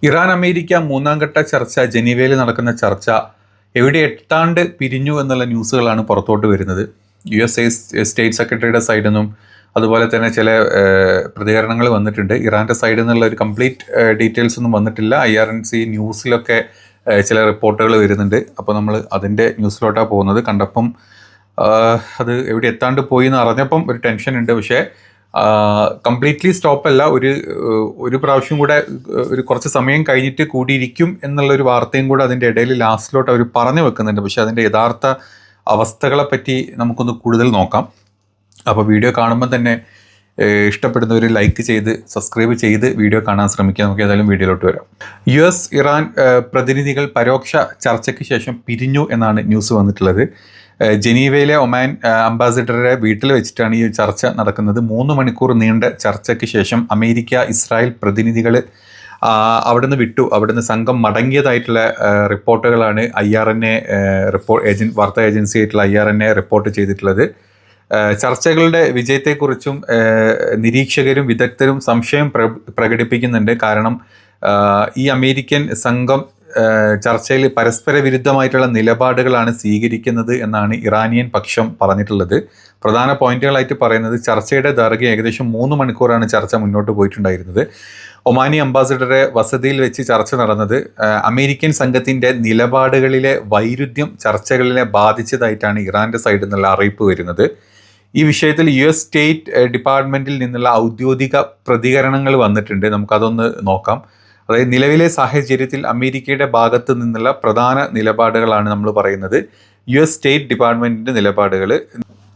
Iran America മൂന്നാം ഘട്ട ചർച്ച, ജനീവയിൽ നടക്കുന്ന ചർച്ച എവിടെ എത്താണ്ട് പിരിഞ്ഞു എന്നുള്ള ന്യൂസുകളാണ് പുറത്തോട്ട് വരുന്നത്. സ്റ്റേറ്റ് സെക്രട്ടറിയുടെ സൈഡിൽ നിന്നും അതുപോലെ തന്നെ ചില പ്രതികരണങ്ങൾ വന്നിട്ടുണ്ട്. ഇറാൻ്റെ സൈഡിൽ നിന്നുള്ള ഒരു കംപ്ലീറ്റ് ഡീറ്റെയിൽസ് ഒന്നും വന്നിട്ടില്ല. IRNC ന്യൂസിലൊക്കെ ചില റിപ്പോർട്ടുകൾ വരുന്നുണ്ട്. അപ്പോൾ നമ്മൾ അതിൻ്റെ ന്യൂസിലോട്ടാണ് പോകുന്നത്. കണ്ടപ്പം അത് എവിടെ എത്താണ്ട് പോയി എന്ന് അറിഞ്ഞപ്പം ഒരു ടെൻഷൻ ഉണ്ട്. പക്ഷേ കംപ്ലീറ്റ്ലി സ്റ്റോപ്പല്ല, ഒരു പ്രാവശ്യം കൂടെ ഒരു കുറച്ച് സമയം കഴിഞ്ഞിട്ട് കൂടിയിരിക്കും എന്നുള്ളൊരു വാർത്തയും കൂടെ അതിൻ്റെ ഇടയിൽ ലാസ്റ്റിലോട്ട് അവർ പറഞ്ഞു വെക്കുന്നുണ്ട്. പക്ഷേ അതിൻ്റെ യഥാർത്ഥ അവസ്ഥകളെ പറ്റി നമുക്കൊന്ന് കൂടുതൽ നോക്കാം. അപ്പോൾ വീഡിയോ കാണുമ്പോൾ തന്നെ ഇഷ്ടപ്പെടുന്നവർ ലൈക്ക് ചെയ്ത് സബ്സ്ക്രൈബ് ചെയ്ത് വീഡിയോ കാണാൻ ശ്രമിക്കുക. നമുക്ക് ഏതായാലും വീഡിയോയിലോട്ട് വരാം. US ഇറാൻ പ്രതിനിധികൾ പരോക്ഷ ചർച്ചയ്ക്ക് ശേഷം പിരിഞ്ഞു എന്നാണ് ന്യൂസ് വന്നിട്ടുള്ളത്. ജനീവയിലെ ഒമാൻ അംബാസിഡറുടെ വീട്ടിൽ വെച്ചിട്ടാണ് ഈ ചർച്ച നടക്കുന്നത്. 3 മണിക്കൂർ നീണ്ട ചർച്ചയ്ക്ക് ശേഷം അമേരിക്ക ഇസ്രായേൽ പ്രതിനിധികൾ അവിടുന്ന് വിട്ടു. അവിടുന്ന് സംഘം മടങ്ങിയതായിട്ടുള്ള റിപ്പോർട്ടുകളാണ് IRNA വാർത്താ ഏജൻസി ആയിട്ടുള്ള IRNA റിപ്പോർട്ട് ചെയ്തിട്ടുള്ളത്. ചർച്ചകളുടെ വിജയത്തെക്കുറിച്ചും നിരീക്ഷകരും വിദഗ്ധരും സംശയം പ്രകടിപ്പിക്കുന്നുണ്ട്. കാരണം ഈ അമേരിക്കൻ സംഘം ചർച്ചയിൽ പരസ്പര വിരുദ്ധമായിട്ടുള്ള നിലപാടുകളാണ് സ്വീകരിക്കുന്നത് എന്നാണ് ഇറാനിയൻ പക്ഷം പറഞ്ഞിട്ടുള്ളത്. പ്രധാന പോയിന്റുകളായിട്ട് പറയുന്നത്, ചർച്ചയുടെ ദൈർഘ്യം ഏകദേശം 3 മണിക്കൂറാണ് ചർച്ച മുന്നോട്ട് പോയിട്ടുണ്ടായിരുന്നത്. ഒമാനി അംബാസിഡറെ വസതിയിൽ വെച്ച് ചർച്ച നടന്നത്. അമേരിക്കൻ സംഘത്തിൻ്റെ നിലപാടുകളിലെ വൈരുദ്ധ്യം ചർച്ചകളിലെ ബാധിച്ചതായിട്ടാണ് ഇറാൻ്റെ സൈഡിൽ നിന്നുള്ള അറിയിപ്പ് വരുന്നത്. ഈ വിഷയത്തിൽ US സ്റ്റേറ്റ് ഡിപ്പാർട്ട്മെൻറ്റിൽ നിന്നുള്ള ഔദ്യോഗിക പ്രതികരണങ്ങൾ വന്നിട്ടുണ്ട്. നമുക്കതൊന്ന് നോക്കാം. അതായത് നിലവിലെ സാഹചര്യത്തിൽ അമേരിക്കയുടെ ഭാഗത്ത് നിന്നുള്ള പ്രധാന നിലപാടുകളാണ് നമ്മൾ പറയുന്നത്. US സ്റ്റേറ്റ് ഡിപ്പാർട്ട്മെൻറ്റിൻ്റെ നിലപാടുകൾ.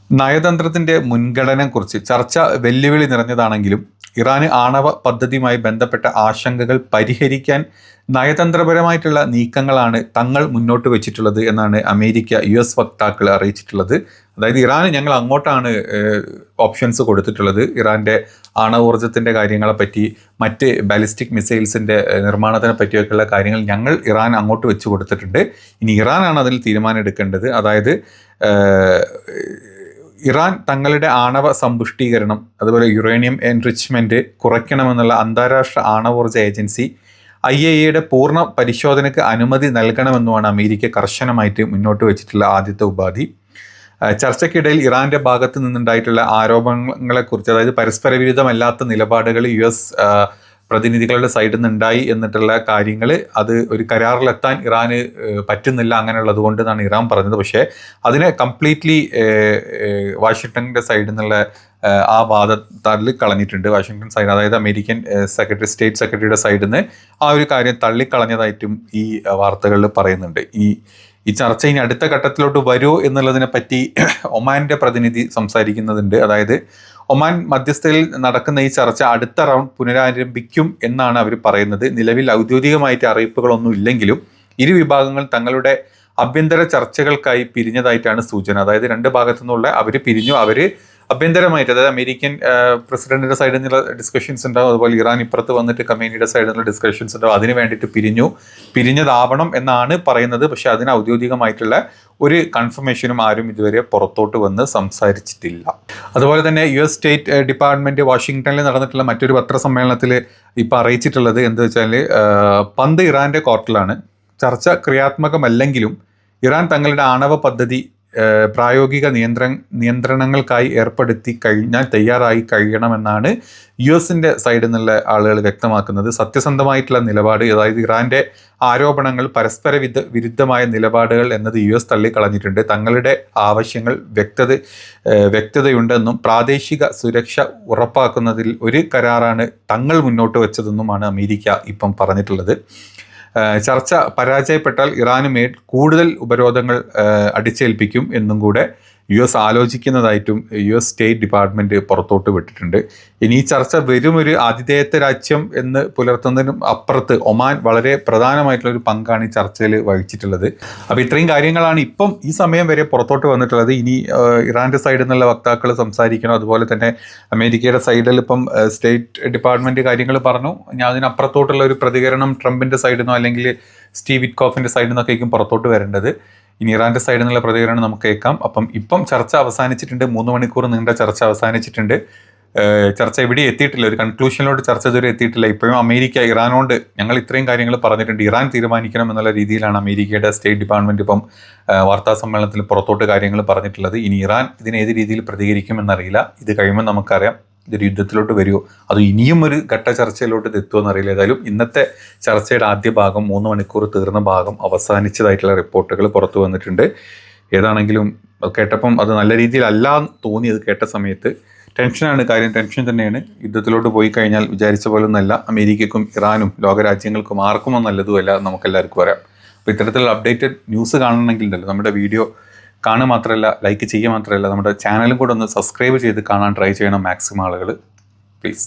നയതന്ത്രത്തിൻ്റെ മുൻഗണനയെക്കുറിച്ച് ചർച്ച വെല്ലുവിളി നിറഞ്ഞതാണെങ്കിലും ഇറാന് ആണവ പദ്ധതിയുമായി ബന്ധപ്പെട്ട ആശങ്കകൾ പരിഹരിക്കാൻ നയതന്ത്രപരമായിട്ടുള്ള നീക്കങ്ങളാണ് തങ്ങൾ മുന്നോട്ട് വെച്ചിട്ടുള്ളത് എന്നാണ് അമേരിക്ക US വക്താക്കൾ അറിയിച്ചിട്ടുള്ളത്. അതായത് ഇറാന് ഞങ്ങൾ അങ്ങോട്ടാണ് ഓപ്ഷൻസ് കൊടുത്തിട്ടുള്ളത്. ഇറാൻ്റെ ആണവോർജ്ജത്തിൻ്റെ കാര്യങ്ങളെപ്പറ്റി, മറ്റ് ബാലിസ്റ്റിക് മിസൈൽസിൻ്റെ നിർമ്മാണത്തിനെ പറ്റിയൊക്കെയുള്ള കാര്യങ്ങൾ ഞങ്ങൾ ഇറാൻ അങ്ങോട്ട് വെച്ച് കൊടുത്തിട്ടുണ്ട്. ഇനി ഇറാനാണ് അതിൽ തീരുമാനം എടുക്കേണ്ടത്. അതായത് ഇറാൻ തങ്ങളുടെ ആണവ സമ്പുഷ്ടീകരണം, അതുപോലെ യുറേനിയം എൻറിച്ച്മെൻറ്റ് കുറയ്ക്കണമെന്നുള്ള അന്താരാഷ്ട്ര ആണവോർജ്ജ ഏജൻസി IAEA പൂർണ്ണ പരിശോധനയ്ക്ക് അനുമതി നൽകണമെന്നുമാണ് അമേരിക്ക കർശനമായിട്ട് മുന്നോട്ട് വെച്ചിട്ടുള്ള ആദ്യത്തെ ഉപാധി. ചർച്ചയ്ക്കിടയിൽ ഇറാൻ്റെ ഭാഗത്ത് നിന്നുണ്ടായിട്ടുള്ള ആരോപണങ്ങളെക്കുറിച്ച്, അതായത് പരസ്പര വിരുദ്ധമല്ലാത്ത നിലപാടുകൾ US പ്രതിനിധികളുടെ സൈഡിൽ നിന്നുണ്ടായി എന്നിട്ടുള്ള കാര്യങ്ങൾ, അത് ഒരു കരാറിലെത്താൻ ഇറാന് പറ്റുന്നില്ല, അങ്ങനെയുള്ളത് കൊണ്ടെന്നാണ് ഇറാൻ പറഞ്ഞത്. പക്ഷേ അതിനെ കംപ്ലീറ്റ്ലി വാഷിങ്ടണിൻ്റെ സൈഡിൽ നിന്നുള്ള ആ വാദം തള്ളിക്കളഞ്ഞിട്ടുണ്ട്. വാഷിങ്ടൺ സൈഡ്, അതായത് അമേരിക്കൻ സ്റ്റേറ്റ് സെക്രട്ടറിയുടെ സൈഡിൽ നിന്ന് ആ ഒരു കാര്യം തള്ളിക്കളഞ്ഞതായിട്ടും ഈ വാർത്തകളിൽ പറയുന്നുണ്ട്. ഈ ചർച്ച ഇനി അടുത്ത ഘട്ടത്തിലോട്ട് വരുമോ എന്നുള്ളതിനെ പറ്റി ഒമാൻ്റെ പ്രതിനിധി സംസാരിക്കുന്നുണ്ട്. അതായത് ഒമാൻ മധ്യസ്ഥയിൽ നടക്കുന്ന ഈ ചർച്ച അടുത്ത റൗണ്ട് പുനരാരംഭിക്കും എന്നാണ് അവർ പറയുന്നത്. നിലവിൽ ഔദ്യോഗികമായിട്ട് അറിയിപ്പുകളൊന്നും ഇല്ലെങ്കിലും ഇരു വിഭാഗങ്ങൾ തങ്ങളുടെ ആഭ്യന്തര ചർച്ചകൾക്കായി പിരിഞ്ഞതായിട്ടാണ് സൂചന. അതായത് രണ്ട് ഭാഗത്തു നിന്നുള്ള അവർ പിരിഞ്ഞു. അവർ ആഭ്യന്തരമായിട്ട്, അതായത് അമേരിക്കൻ പ്രസിഡന്റിന്റെ സൈഡിൽ നിന്നുള്ള ഡിസ്കഷൻസ് ഉണ്ടാവും, അതുപോലെ ഇറാൻ ഇപ്പുറത്ത് വന്നിട്ട് കമേനിയുടെ സൈഡിൽ നിന്നുള്ള ഡിസ്കഷൻസ് ഉണ്ടാവും. അതിന് വേണ്ടിയിട്ട് പിരിഞ്ഞതാവണം എന്നാണ് പറയുന്നത്. പക്ഷെ അതിന് ഔദ്യോഗികമായിട്ടുള്ള ഒരു കൺഫർമേഷനും ആരും ഇതുവരെ പുറത്തോട്ട് വന്ന് സംസാരിച്ചിട്ടില്ല. അതുപോലെ തന്നെ US സ്റ്റേറ്റ് ഡിപ്പാർട്ട്മെന്റ് വാഷിങ്ടണിൽ നടന്നിട്ടുള്ള മറ്റൊരു പത്രസമ്മേളനത്തിൽ ഇപ്പോൾ അറിയിച്ചിട്ടുള്ളത് എന്താ വെച്ചാൽ, പന്ത് ഇറാൻ്റെ കോർട്ടിലാണ്. ചർച്ച ക്രിയാത്മകമല്ലെങ്കിലും ഇറാൻ തങ്ങളുടെ ആണവ പദ്ധതി പ്രായോഗിക നിയന്ത്രണങ്ങൾക്കായി ഏർപ്പെടുത്തി കഴിഞ്ഞാൽ തയ്യാറായി കഴിയണമെന്നാണ് US-ൻ്റെ സൈഡിൽ നിന്നുള്ള ആളുകൾ വ്യക്തമാക്കുന്നത്. സത്യസന്ധമായിട്ടുള്ള നിലപാട്, അതായത് ഇറാൻ്റെ ആരോപണങ്ങൾ പരസ്പര വിരുദ്ധമായ നിലപാടുകൾ എന്നത് US തള്ളിക്കളഞ്ഞിട്ടുണ്ട്. തങ്ങളുടെ ആവശ്യങ്ങൾ വ്യക്തതയുണ്ടെന്നും പ്രാദേശിക സുരക്ഷ ഉറപ്പാക്കുന്നതിൽ ഒരു കരാറാണ് തങ്ങൾ മുന്നോട്ട് വെച്ചതെന്നുമാണ് അമേരിക്ക ഇപ്പം പറഞ്ഞിട്ടുള്ളത്. ചർച്ച പരാജയപ്പെട്ടാൽ ഇറാന് മേൽ കൂടുതൽ ഉപരോധങ്ങൾ അടിച്ചേൽപ്പിക്കും എന്നും കൂടെ US ആലോചിക്കുന്നതായിട്ടും US സ്റ്റേറ്റ് ഡിപ്പാർട്ട്മെൻറ്റ് പുറത്തോട്ട് വിട്ടിട്ടുണ്ട്. ഇനി ഈ ചർച്ച വെറും ഒരു ആതിഥേയത്വ രാജ്യം എന്ന് പുലർത്തുന്നതിനും അപ്പുറത്ത് ഒമാൻ വളരെ പ്രധാനമായിട്ടുള്ളൊരു പങ്കാണ് ഈ ചർച്ചയിൽ വഹിച്ചിട്ടുള്ളത്. അപ്പോൾ ഇത്രയും കാര്യങ്ങളാണ് ഇപ്പം ഈ സമയം വരെ പുറത്തോട്ട് വന്നിട്ടുള്ളത്. ഇനി ഇറാൻ്റെ സൈഡിൽ നിന്നുള്ള വക്താക്കൾ സംസാരിക്കണം. അതുപോലെ തന്നെ അമേരിക്കയുടെ സൈഡിൽ ഇപ്പം സ്റ്റേറ്റ് ഡിപ്പാർട്ട്മെൻറ്റ് കാര്യങ്ങൾ പറഞ്ഞു. ഞാൻ അതിനപ്പുറത്തോട്ടുള്ള ഒരു പ്രതികരണം ട്രംപിൻ്റെ സൈഡിൽ നിന്നോ അല്ലെങ്കിൽ സ്റ്റീവ് വിറ്റ്കോഫിൻ്റെ സൈഡിൽ നിന്നൊക്കെയായിരിക്കും പുറത്തോട്ട് വരേണ്ടത്. ഇനി ഇറാൻ്റെ സൈഡിൽ നിന്നുള്ള പ്രതികരണം നമുക്ക് കേൾക്കാം. ഇപ്പം ചർച്ച അവസാനിച്ചിട്ടുണ്ട്. 3 മണിക്കൂർ നീണ്ട ചർച്ച അവസാനിച്ചിട്ടുണ്ട്. ചർച്ച എവിടെ എത്തിയിട്ടില്ല, ഒരു കൺക്ലൂഷനിലോട്ട് ചർച്ച ഇതുവരെ എത്തിയിട്ടില്ല. ഇപ്പോഴും അമേരിക്ക ഇറാനോട് ഞങ്ങൾ ഇത്രയും കാര്യങ്ങൾ പറഞ്ഞിട്ടുണ്ട്, ഇറാൻ തീരുമാനിക്കണം എന്നുള്ള രീതിയിലാണ് അമേരിക്കയുടെ സ്റ്റേറ്റ് ഡിപ്പാർട്ട്മെന്റ് ഇപ്പം വാർത്താ സമ്മേളനത്തിൽ പുറത്തോട്ട് കാര്യങ്ങൾ പറഞ്ഞിട്ടുള്ളത്. ഇനി ഇറാൻ ഇതിന് ഏത് രീതിയിൽ പ്രതികരിക്കുമെന്നറിയില്ല. ഇത് കഴിയുമ്പോൾ നമുക്കറിയാം ഇതൊരു യുദ്ധത്തിലോട്ട് വരുമോ, അത് ഇനിയും ഒരു ഘട്ട ചർച്ചയിലോട്ട് എത്തുമോ എന്നറിയില്ല. ഏതായാലും ഇന്നത്തെ ചർച്ചയുടെ ആദ്യ ഭാഗം 3 മണിക്കൂർ തീർന്ന ഭാഗം അവസാനിച്ചതായിട്ടുള്ള റിപ്പോർട്ടുകൾ പുറത്തു വന്നിട്ടുണ്ട്. ഏതാണെങ്കിലും കേട്ടപ്പം അത് നല്ല രീതിയിലല്ല തോന്നിയത്. കേട്ട സമയത്ത് ടെൻഷനാണ്, കാര്യം ടെൻഷൻ തന്നെയാണ്. യുദ്ധത്തിലോട്ട് പോയി കഴിഞ്ഞാൽ വിചാരിച്ച പോലെ ഒന്നല്ല. അമേരിക്കക്കും ഇറാനും ലോകരാജ്യങ്ങൾക്കും ആർക്കും നല്ലതുമല്ല, നമുക്കെല്ലാവർക്കും അറിയാം. അപ്പോൾ ഇത്തരത്തിലുള്ള അപ്ഡേറ്റഡ് ന്യൂസ് കാണണമെങ്കിൽ ഉണ്ടല്ലോ നമ്മുടെ വീഡിയോ കാണുക മാത്രമല്ല, ലൈക്ക് ചെയ്യുക മാത്രമല്ല, നമ്മുടെ ചാനലും കൂടെ ഒന്ന് സബ്സ്ക്രൈബ് ചെയ്ത് കാണാൻ ട്രൈ ചെയ്യണം മാക്സിമം ആളുകൾ, പ്ലീസ്.